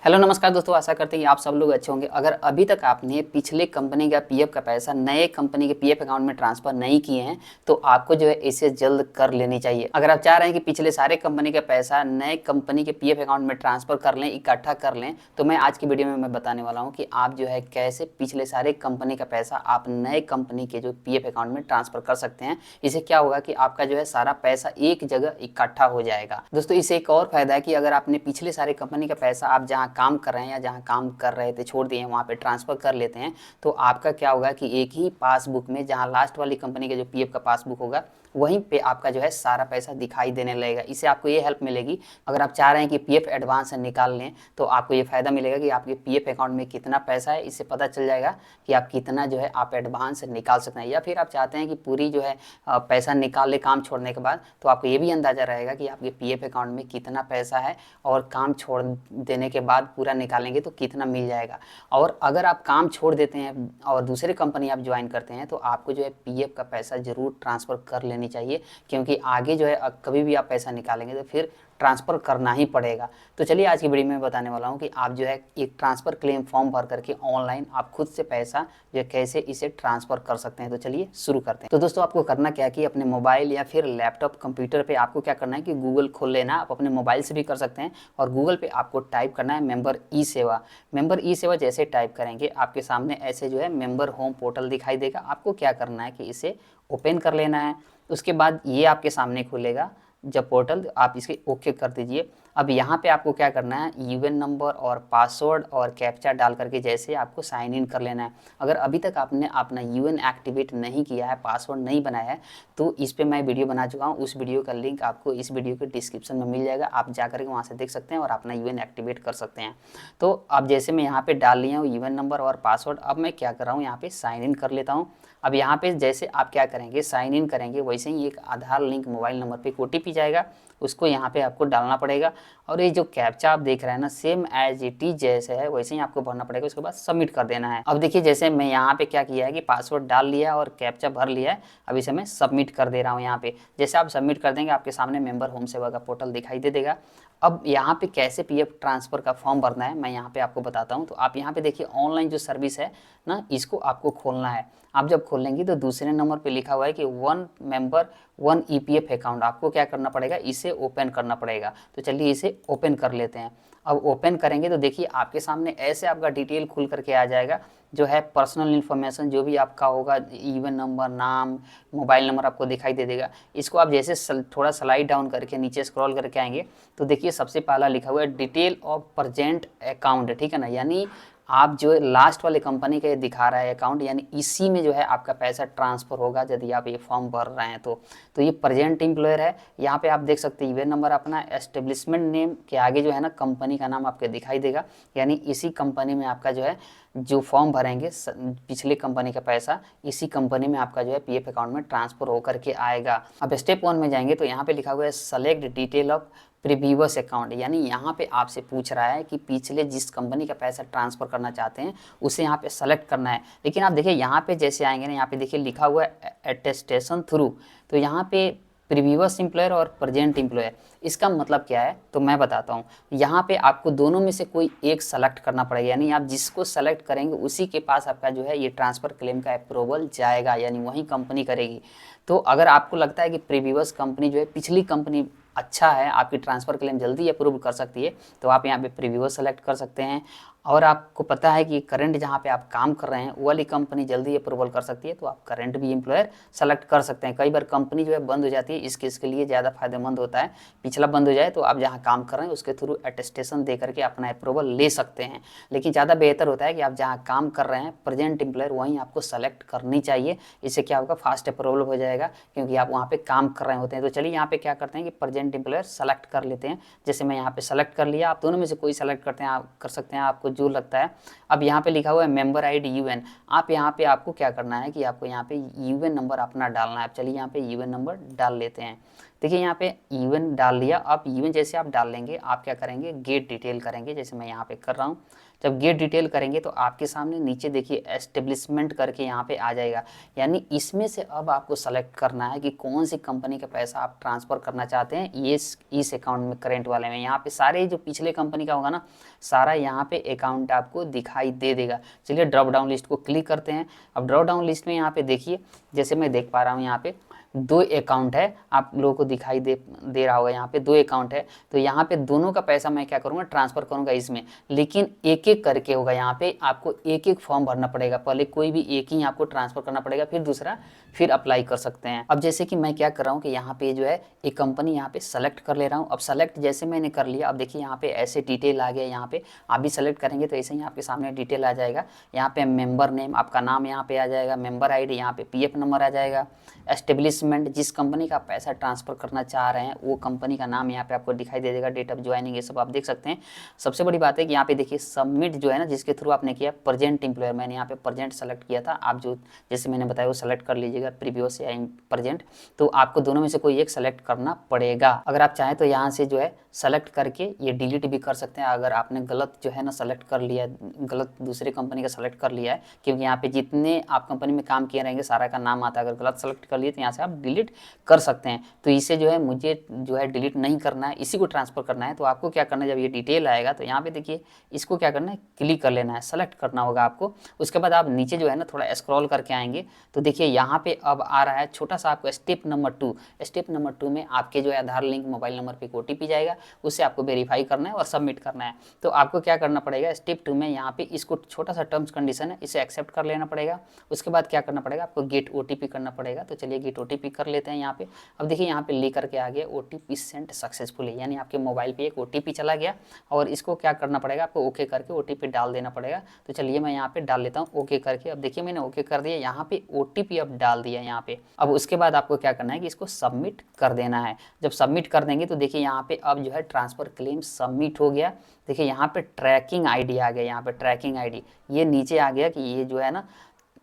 Hello नमस्कार दोस्तों, आशा करते हैं कि आप सब लोग अच्छे होंगे। अगर अभी तक आपने पिछले कंपनी का पीएफ का पैसा नए कंपनी के पीएफ अकाउंट में ट्रांसफर नहीं किए हैं तो आपको जो है इसे जल्द कर लेनी चाहिए। अगर आप चाह रहे हैं कि पिछले सारे कंपनी का पैसा नए कंपनी के पीएफ अकाउंट में ट्रांसफर कर लें, इकट्ठा कर लें, तो मैं आज की वीडियो में मैं बताने वाला हूँ कि आप जो है कैसे पिछले सारे कंपनी का पैसा आप नए कंपनी के जो पीएफ अकाउंट में ट्रांसफर कर सकते हैं। इससे क्या होगा कि आपका जो है सारा पैसा एक जगह इकट्ठा हो जाएगा। दोस्तों, इससे एक और फायदा है कि अगर आपने पिछले सारे कंपनी का पैसा आप जहाँ काम कर रहे हैं या जहाँ काम कर रहे थे छोड़ दिए हैं वहाँ पे ट्रांसफ़र कर लेते हैं, तो आपका क्या होगा कि एक ही पासबुक में जहाँ लास्ट वाली कंपनी का जो पीएफ का पासबुक होगा वहीं पे आपका जो है सारा पैसा दिखाई देने लगेगा। इससे आपको ये हेल्प मिलेगी, अगर आप चाह रहे हैं कि पीएफ एडवांस निकाल लें तो आपको ये फ़ायदा मिलेगा कि आपके पीएफ अकाउंट में कितना पैसा है। इससे पता चल जाएगा कि आप कितना जो है आप एडवांस निकाल सकते हैं। या फिर आप चाहते हैं कि पूरी जो है पैसा निकाल ले काम छोड़ने के बाद, तो आपको ये भी अंदाज़ा रहेगा कि आपके पीएफ अकाउंट में कितना पैसा है और काम छोड़ देने के बाद पूरा निकालेंगे तो कितना मिल जाएगा। और अगर आप काम छोड़ देते हैं और दूसरे कंपनी आप ज्वाइन करते हैं तो आपको जो है पीएफ का पैसा ज़रूर ट्रांसफ़र कर लेनी चाहिए, क्योंकि आगे जो है कभी भी आप पैसा निकालेंगे तो फिर ट्रांसफ़र करना ही पड़ेगा। तो चलिए आज की वीडियो में बताने वाला हूँ कि आप जो है एक ट्रांसफ़र क्लेम फॉर्म भर करके ऑनलाइन आप खुद से पैसा जो है कैसे इसे ट्रांसफ़र कर सकते हैं। तो चलिए शुरू करते हैं। तो दोस्तों, आपको करना क्या है कि अपने मोबाइल या फिर लैपटॉप कंप्यूटर पे आपको क्या करना है कि गूगल खोल लेना। आप अपने मोबाइल से भी कर सकते हैं और गूगल पे आपको टाइप करना है मेंबर ई सेवा। मेंबर ई सेवा जैसे टाइप करेंगे आपके सामने ऐसे जो है मेंबर होम पोर्टल दिखाई देगा। आपको क्या करना है कि इसे ओपन कर लेना है। उसके बाद ये आपके सामने खुलेगा जब पोर्टल, आप इसके ओके कर दीजिए। अब यहाँ पे आपको क्या करना है, यूएन नंबर और पासवर्ड और कैप्चा डाल करके जैसे आपको साइन इन कर लेना है। अगर अभी तक आपने अपना यूएन एक्टिवेट नहीं किया है, पासवर्ड नहीं बनाया है, तो इस पे मैं वीडियो बना चुका हूँ। उस वीडियो का लिंक आपको इस वीडियो के डिस्क्रिप्शन में मिल जाएगा। आप जा करके वहाँ से देख सकते हैं और अपना यूएन एक्टिवेट कर सकते हैं। तो अब जैसे मैं यहाँ पे डाल लिया हूँ यूएन नंबर और पासवर्ड, अब मैं क्या कर रहा हूँ यहाँ पे साइन इन कर लेता हूँ। अब यहाँ पे जैसे आप क्या करेंगे साइन इन करेंगे, वैसे ही एक आधार लिंक मोबाइल नंबर पे ओटीपी जाएगा, उसको यहाँ पे आपको डालना पड़ेगा। और ये जो कैप्चा आप देख रहे हैं ना, सेम एज इट इज जैसे है वैसे ही आपको भरना पड़ेगा। उसके बाद सबमिट कर देना है। अब देखिए जैसे मैं यहाँ पे क्या किया है कि पासवर्ड डाल लिया और कैप्चा भर लिया है। अब इसे मैं सबमिट कर दे रहा हूँ। यहाँ पे जैसे आप सबमिट कर देंगे आपके सामने मेंबर होम सेवा का पोर्टल दिखाई दे देगा। अब यहाँ पे कैसे पीएफ ट्रांसफ़र का फॉर्म भरना है मैं यहाँ पे आपको बताता हूँ। तो आप यहाँ पे देखिए ऑनलाइन जो सर्विस है ना, इसको आपको खोलना है। आप जब खोलेंगे तो दूसरे नंबर पे लिखा हुआ है कि one member one EPF account, आपको क्या करना पड़ेगा, इसे ओपन करना पड़ेगा। तो चलिए इसे ओपन कर लेते हैं। अब ओपन करेंगे तो देखिए आपके सामने ऐसे आपका डिटेल खुल करके आ जाएगा, जो है पर्सनल इन्फॉर्मेशन जो भी आपका होगा, इवन नंबर, नाम, मोबाइल नंबर आपको दिखाई दे देगा। इसको आप जैसे थोड़ा स्लाइड डाउन करके नीचे स्क्रॉल करके आएंगे तो देखिए सबसे पहला लिखा हुआ है डिटेल ऑफ प्रेजेंट अकाउंट, ठीक है ना, यानी आप जो लास्ट वाले कंपनी का ये दिखा रहा है अकाउंट, यानी इसी में जो है आपका पैसा ट्रांसफ़र होगा यदि आप ये फॉर्म भर रहे हैं तो ये प्रेजेंट एम्प्लॉयर है। यहाँ पे आप देख सकते हैं यूएन नंबर अपना, एस्टेब्लिशमेंट नेम के आगे जो है ना कंपनी का नाम आपके दिखाई देगा, यानी इसी कंपनी में आपका जो है जो फॉर्म भरेंगे पिछले कंपनी का पैसा इसी कंपनी में आपका जो है पीएफ अकाउंट में ट्रांसफ़र होकर के आएगा। अब स्टेप 1 में जाएंगे तो यहाँ पे लिखा हुआ है select detail of previous account, यानी यहाँ पे आपसे पूछ रहा है कि पिछले जिस कंपनी का पैसा ट्रांसफ़र करना चाहते हैं उसे यहाँ पे सेलेक्ट करना है। लेकिन आप देखिए यहाँ पे जैसे आएंगे ना, यहाँ पे देखिए लिखा हुआ है अटेस्टेशन थ्रू, तो यहाँ पे प्रीवियस एम्प्लॉयर और प्रेजेंट एम्प्लॉयर, इसका मतलब क्या है तो मैं बताता हूँ। यहाँ पे आपको दोनों में से कोई एक सेलेक्ट करना पड़ेगा, यानी आप जिसको सेलेक्ट करेंगे उसी के पास आपका जो है ये ट्रांसफ़र क्लेम का अप्रूवल जाएगा, यानी वही कंपनी करेगी। तो अगर आपको लगता है कि प्रीवियस कंपनी जो है पिछली कंपनी अच्छा है, आपकी ट्रांसफ़र क्लेम जल्दी अप्रूव कर सकती है, तो आप यहाँ पे प्रीवियस सेलेक्ट कर सकते हैं। और आपको पता है कि करंट जहाँ पे आप काम कर रहे हैं वो वाली कंपनी जल्दी अप्रूवल कर सकती है, तो आप करंट भी एम्प्लॉयर सेलेक्ट कर सकते हैं। कई बार कंपनी जो है बंद हो जाती है, इस केस के लिए ज़्यादा फायदेमंद होता है पिछला बंद हो जाए तो आप जहाँ काम कर रहे हैं उसके थ्रू अटेस्टेशन दे करके अपना अप्रूवल ले सकते हैं। लेकिन ज़्यादा बेहतर होता है कि आप जहाँ काम कर रहे हैं प्रेजेंट एम्प्लॉयर वहीं आपको सेलेक्ट करनी चाहिए। इससे क्या होगा, फास्ट अप्रूवल हो जाएगा क्योंकि आप वहाँ पे काम कर रहे होते हैं। तो चलिए यहाँ पे क्या करते हैं कि प्रेजेंट एम्प्लॉयर सेलेक्ट कर लेते हैं। जैसे मैं यहाँ पे सेलेक्ट कर लिया, आप दोनों में से कोई सेलेक्ट करते हैं, आप कर सकते हैं, आपको जो लगता है। अब यहाँ पे लिखा हुआ है मेंबर आईडी यूएन, आप यहाँ पे आपको क्या करना है कि आपको यहाँ पे यूएन नंबर अपना डालना है। चलिए यहाँ पे यूएन नंबर डाल लेते हैं। देखिए यहाँ पे इवन डाल दिया। अब इवन जैसे आप डाल लेंगे, आप क्या करेंगे, गेट डिटेल करेंगे, जैसे मैं यहाँ पे कर रहा हूँ। जब गेट डिटेल करेंगे तो आपके सामने नीचे देखिए एस्टेब्लिशमेंट करके यहाँ पे आ जाएगा। यानी इसमें से अब आपको सेलेक्ट करना है कि कौन सी कंपनी का पैसा आप ट्रांसफ़र करना चाहते हैं ये इस अकाउंट में, करेंट वाले में। यहाँ पे सारे जो पिछले कंपनी का होगा ना, सारा यहाँ पे अकाउंट आपको दिखाई दे देगा। चलिए ड्रॉप डाउन लिस्ट को क्लिक करते हैं। अब ड्रॉप डाउन लिस्ट में यहाँ पे देखिए, जैसे मैं देख पा रहा हूँ यहाँ पे 2 अकाउंट है, आप लोगों को दिखाई दे रहा होगा, यहाँ पे 2 अकाउंट है। तो यहाँ पे दोनों का पैसा मैं क्या करूँगा, ट्रांसफ़र करूँगा इसमें, लेकिन एक एक करके होगा। यहाँ पे आपको एक एक फॉर्म भरना पड़ेगा, पहले कोई भी एक ही आपको ट्रांसफ़र करना पड़ेगा, फिर दूसरा फिर अप्लाई कर सकते हैं। अब जैसे कि मैं क्या कर रहा हूँ कि यहाँ पे जो है एक कंपनी यहाँ पे सेलेक्ट कर ले रहा हूँ। अब सेलेक्ट जैसे मैंने कर लिया, अब देखिए यहाँ पे ऐसे डिटेल आ गया। यहाँ पे आप भी सेलेक्ट करेंगे तो ऐसे ही आपके सामने डिटेल आ जाएगा। यहाँ पे मेंबर नेम, आपका नाम यहाँ पे आ जाएगा, मेंबर आईडी, यहाँ पे पीएफ नंबर आ जाएगा, एस्टेब्लिशमेंट, जिस कंपनी का पैसा ट्रांसफ़र करना चाह रहे हैं वो कंपनी का नाम यहाँ पे आपको दिखाई दे देगा, डेट ऑफ ज्वाइनिंग, ये सब आप देख सकते हैं। सबसे बड़ी बात है कि यहाँ पे देखिए सबमिट जो है ना, जिसके थ्रू आपने किया प्रेजेंट एम्प्लॉयर, मैंने यहाँ पे प्रेजेंट सेलेक्ट किया था। आप जो जैसे मैंने बताया वो सेलेक्ट कर लीजिएगा, प्रीवियस या प्रेजेंट। तो आपको दोनों में से कोई एक सेलेक्ट करना पड़ेगा। अगर आप चाहें तो यहाँ से जो है सेलेक्ट करके ये डिलीट भी कर सकते हैं। अगर आपने गलत जो है ना सेलेक्ट कर लिया है, गलत दूसरे कंपनी का सेलेक्ट कर लिया है, क्योंकि यहाँ पे जितने आप कंपनी में काम किए रहेंगे सारा का नाम आता है। अगर गलत सेलेक्ट कर लिए तो यहाँ से आप डिलीट कर सकते हैं। तो इसे जो है मुझे जो है डिलीट नहीं करना है, इसी को ट्रांसफ़र करना है। तो आपको क्या करना है, जब ये डिटेल आएगा तो यहाँ पे देखिए इसको क्या करना है, क्लिक कर लेना है, सेलेक्ट करना होगा आपको। उसके बाद आप नीचे जो है ना थोड़ा स्क्रॉल करके आएंगे तो देखिए यहाँ पे अब आ रहा है छोटा सा आपको स्टेप नंबर 2। स्टेप नंबर 2 में आपके जो है आधार लिंक मोबाइल नंबर पे एक OTP जाएगा, उससे आपको वेरीफाई करना है और सबमिट करना है। तो आपको क्या करना पड़ेगा, स्टेप 2 में यहाँ पे इसको छोटा सा टर्म्स कंडीशन है, इसे एक्सेप्ट कर लेना पड़ेगा। उसके बाद क्या करना पड़ेगा, आपको गेट OTP करना पड़ेगा। तो चलिए गेट OTP कर लेते हैं यहाँ पे। अब देखिए यहाँ पे लेकर के आ गया OTP सेंड सक्सेसफुली, यानी आपके मोबाइल पे एक OTP चला गया और इसको क्या करना पड़ेगा, आपको ओके करके OTP डाल देना पड़ेगा। तो चलिए मैं यहाँ पे डाल लेता हूँ ओके करके। अब देखिए मैंने ओके कर दिया, यहाँ पे OTP अब डाल दिया यहाँ पे। अब उसके बाद आपको क्या करना है कि इसको सबमिट कर देना है। जब सबमिट कर देंगे तो देखिए यहाँ पे अब जो है ट्रांसफ़र क्लेम सबमिट हो गया। देखिए यहाँ पे ट्रैकिंग आईडी आ गया, यहाँ पे ट्रैकिंग आईडी ये नीचे आ गया कि ये जो है ना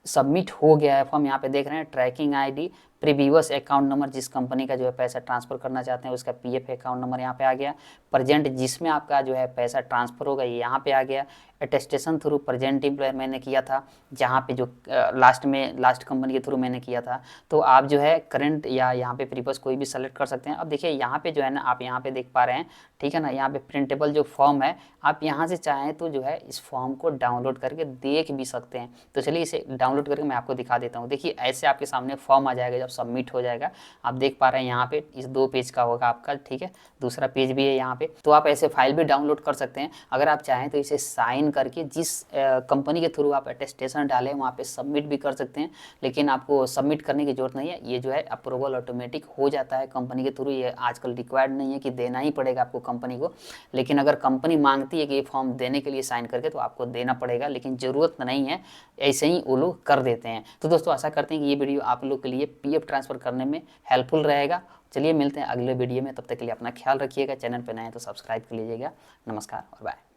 सबमिट हो गया है फॉर्म। यहाँ पे देख रहे हैं tracking ID, previous account number, जिस कंपनी का जो है पैसा ट्रांसफ़र करना चाहते हैं उसका पीएफ अकाउंट नंबर यहाँ पे आ गया, प्रेजेंट जिसमें आपका जो है पैसा ट्रांसफ़र होगा ये यहाँ पे आ गया, अटेस्टेशन थ्रू प्रेजेंट एम्प्लॉयर मैंने किया था, जहाँ पे जो लास्ट कंपनी के थ्रू मैंने किया था। तो आप जो है करंट या यहाँ पे प्रीवियस कोई भी सेलेक्ट कर सकते हैं। अब देखिए यहाँ पे जो है ना आप यहाँ पे देख पा रहे हैं, ठीक है ना, यहाँ पे प्रिंटेबल जो फॉर्म है, आप यहाँ से चाहें तो जो है इस फॉर्म को डाउनलोड करके देख भी सकते हैं। तो चलिए इसे डाउनलोड करके मैं आपको दिखा देता हूँ। देखिए ऐसे आपके सामने फॉर्म आ जाएगा जब सबमिट हो जाएगा। आप देख पा रहे हैं यहाँ पे इस 2 पेज का होगा आपका, ठीक है, दूसरा पेज भी है यहाँ पे। तो आप ऐसे फाइल भी डाउनलोड कर सकते हैं। अगर आप चाहें तो इसे साइन करके जिस कंपनी के थ्रू आप अटेस्टेशन डालें वहाँ पे सबमिट भी कर सकते हैं, लेकिन आपको सबमिट करने की जरूरत नहीं है। ये जो है अप्रूवल ऑटोमेटिक हो जाता है कंपनी के थ्रू, ये आजकल रिक्वायर्ड नहीं है कि देना ही पड़ेगा आपको कंपनी को। लेकिन अगर कंपनी मांगती है कि ये फॉर्म देने के लिए साइन करके तो आपको देना पड़ेगा, लेकिन ज़रूरत नहीं है, ऐसे ही वो लोग कर देते हैं। तो दोस्तों आशा करते हैं कि ये वीडियो आप लोग के लिए पीएफ ट्रांसफ़र करने में हेल्पफुल रहेगा। चलिए मिलते हैं अगले वीडियो में, तब तक के लिए अपना ख्याल रखिएगा। चैनल पर नए हैं तो सब्सक्राइब कर लीजिएगा। नमस्कार और बाय।